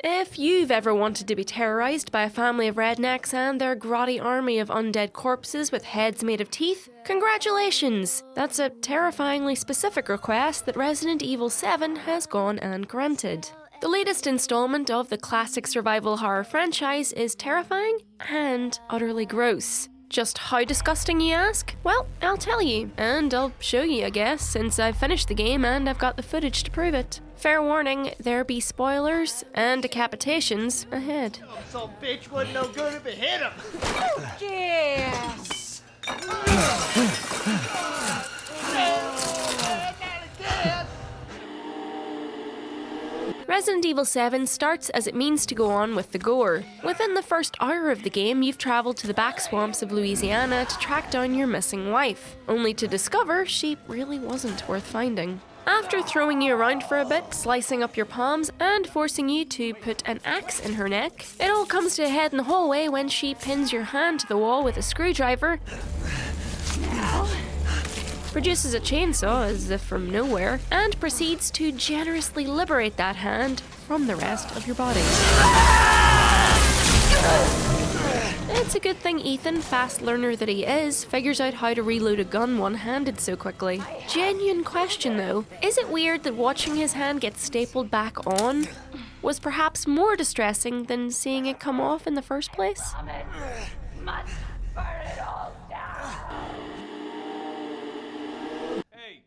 If you've ever wanted to be terrorised by a family of rednecks and their grotty army of undead corpses with heads made of teeth, congratulations! That's a terrifyingly specific request that Resident Evil 7 has gone and granted. The latest installment of the classic survival horror franchise is terrifying and utterly gross. Just how disgusting, you ask? Well, I'll tell you, and I'll show you, I guess, since I've finished the game and I've got the footage to prove it. Fair warning, there be spoilers and decapitations ahead. Some bitch wasn't no good if it hit him. Yes! Resident Evil 7 starts as it means to go on with the gore. Within the first hour of the game, you've travelled to the back swamps of Louisiana to track down your missing wife, only to discover she really wasn't worth finding. After throwing you around for a bit, slicing up your palms, and forcing you to put an axe in her neck, it all comes to a head in the hallway when she pins your hand to the wall with a screwdriver, produces a chainsaw as if from nowhere, and proceeds to generously liberate that hand from the rest of your body. It's a good thing Ethan, fast learner that he is, figures out how to reload a gun one-handed so quickly. Genuine question though, is it weird that watching his hand get stapled back on was perhaps more distressing than seeing it come off in the first place?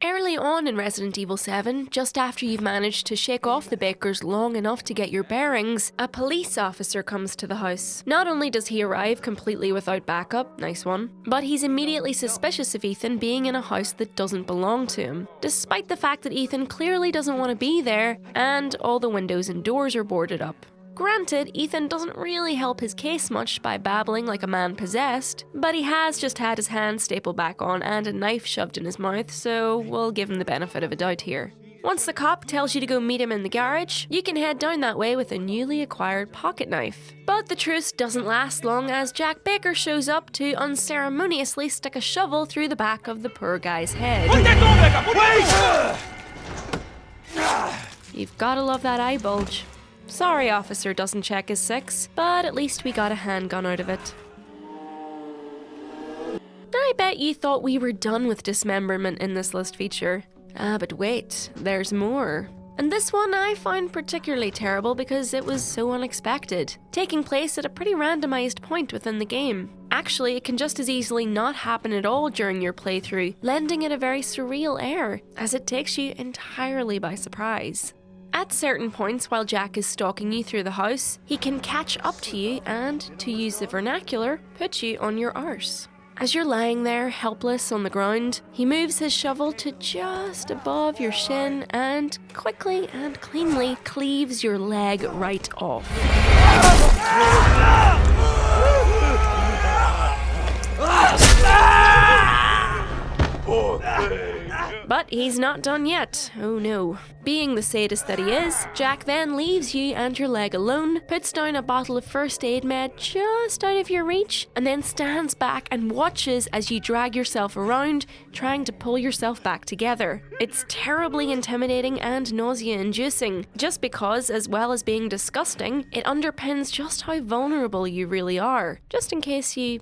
Early on in Resident Evil 7, just after you've managed to shake off the Bakers long enough to get your bearings, a police officer comes to the house. Not only does he arrive completely without backup, nice one, but he's immediately suspicious of Ethan being in a house that doesn't belong to him, despite the fact that Ethan clearly doesn't want to be there and all the windows and doors are boarded up. Granted, Ethan doesn't really help his case much by babbling like a man possessed, but he has just had his hand stapled back on and a knife shoved in his mouth, so we'll give him the benefit of a doubt here. Once the cop tells you to go meet him in the garage, you can head down that way with a newly acquired pocket knife. But the truce doesn't last long as Jack Baker shows up to unceremoniously stick a shovel through the back of the poor guy's head. You've gotta love that eye bulge. Sorry, officer doesn't check his 6, but at least we got a handgun out of it. I bet you thought we were done with dismemberment in this list feature. But wait, there's more. And this one I found particularly terrible because it was so unexpected, taking place at a pretty randomized point within the game. Actually, it can just as easily not happen at all during your playthrough, lending it a very surreal air, as it takes you entirely by surprise. At certain points while Jack is stalking you through the house, he can catch up to you and, to use the vernacular, put you on your arse. As you're lying there, helpless on the ground, he moves his shovel to just above your shin and quickly and cleanly cleaves your leg right off. But he's not done yet, oh no. Being the sadist that he is, Jack then leaves you and your leg alone, puts down a bottle of first aid med just out of your reach, and then stands back and watches as you drag yourself around, trying to pull yourself back together. It's terribly intimidating and nausea-inducing, just because, as well as being disgusting, it underpins just how vulnerable you really are, just in case you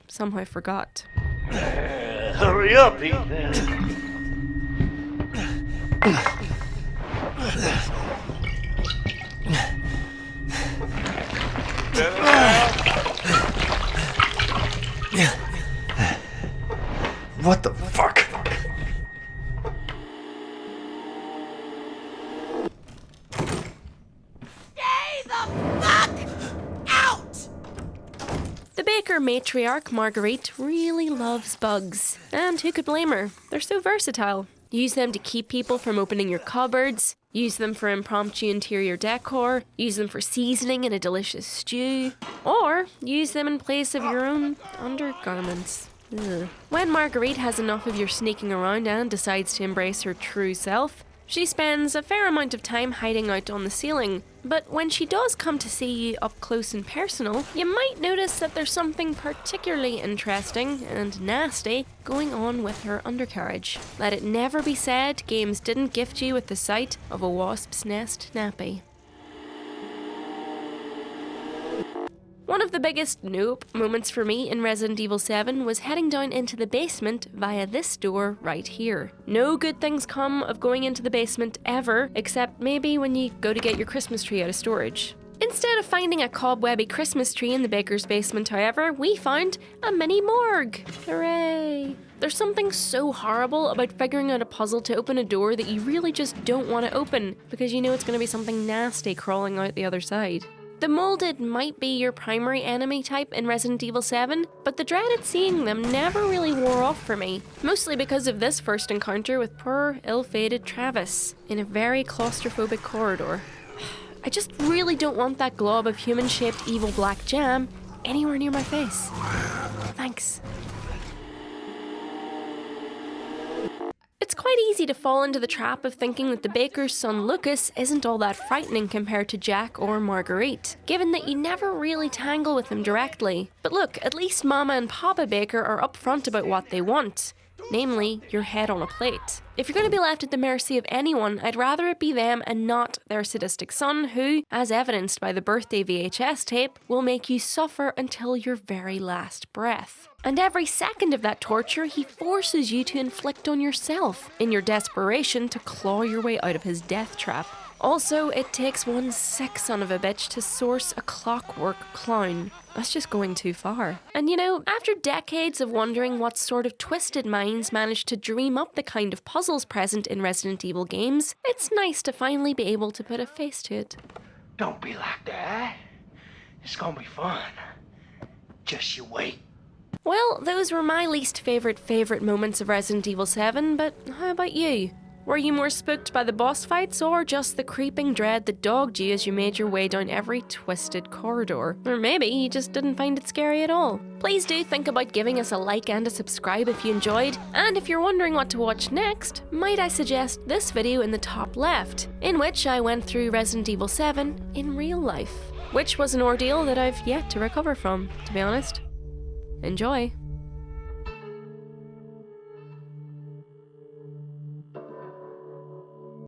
somehow forgot. Hurry up, Ethan. What the fuck? Stay the fuck out! The Baker matriarch, Marguerite, really loves bugs. And who could blame her? They're so versatile. Use them to keep people from opening your cupboards, use them for impromptu interior decor, use them for seasoning in a delicious stew, or use them in place of your own undergarments. Ugh. When Marguerite has enough of your sneaking around and decides to embrace her true self, she spends a fair amount of time hiding out on the ceiling, but when she does come to see you up close and personal, you might notice that there's something particularly interesting and nasty going on with her undercarriage. Let it never be said games didn't gift you with the sight of a wasp's nest nappy. One of the biggest nope moments for me in Resident Evil 7 was heading down into the basement via this door right here. No good things come of going into the basement ever, except maybe when you go to get your Christmas tree out of storage. Instead of finding a cobwebby Christmas tree in the baker's basement, however, we found a mini morgue. Hooray! There's something so horrible about figuring out a puzzle to open a door that you really just don't want to open, because you know it's going to be something nasty crawling out the other side. The molded might be your primary enemy type in Resident Evil 7, but the dread at seeing them never really wore off for me, mostly because of this first encounter with poor, ill-fated Travis in a very claustrophobic corridor. I just really don't want that glob of human-shaped evil black jam anywhere near my face. Thanks. It's quite easy to fall into the trap of thinking that the baker's son Lucas isn't all that frightening compared to Jack or Marguerite, given that you never really tangle with them directly. But look, at least Mama and Papa Baker are upfront about what they want. Namely, your head on a plate. If you're going to be left at the mercy of anyone, I'd rather it be them and not their sadistic son who, as evidenced by the birthday VHS tape, will make you suffer until your very last breath. And every second of that torture, he forces you to inflict on yourself, in your desperation to claw your way out of his death trap. Also, it takes one sick son of a bitch to source a clockwork clown. That's just going too far. And you know, after decades of wondering what sort of twisted minds managed to dream up the kind of puzzles present in Resident Evil games, it's nice to finally be able to put a face to it. Don't be like that. It's gonna be fun. Just you wait. Well, those were my least favourite moments of Resident Evil 7, but how about you? Were you more spooked by the boss fights or just the creeping dread that dogged you as you made your way down every twisted corridor? Or maybe you just didn't find it scary at all. Please do think about giving us a like and a subscribe if you enjoyed, and if you're wondering what to watch next, might I suggest this video in the top left, in which I went through Resident Evil 7 in real life, which was an ordeal that I've yet to recover from, to be honest. Enjoy.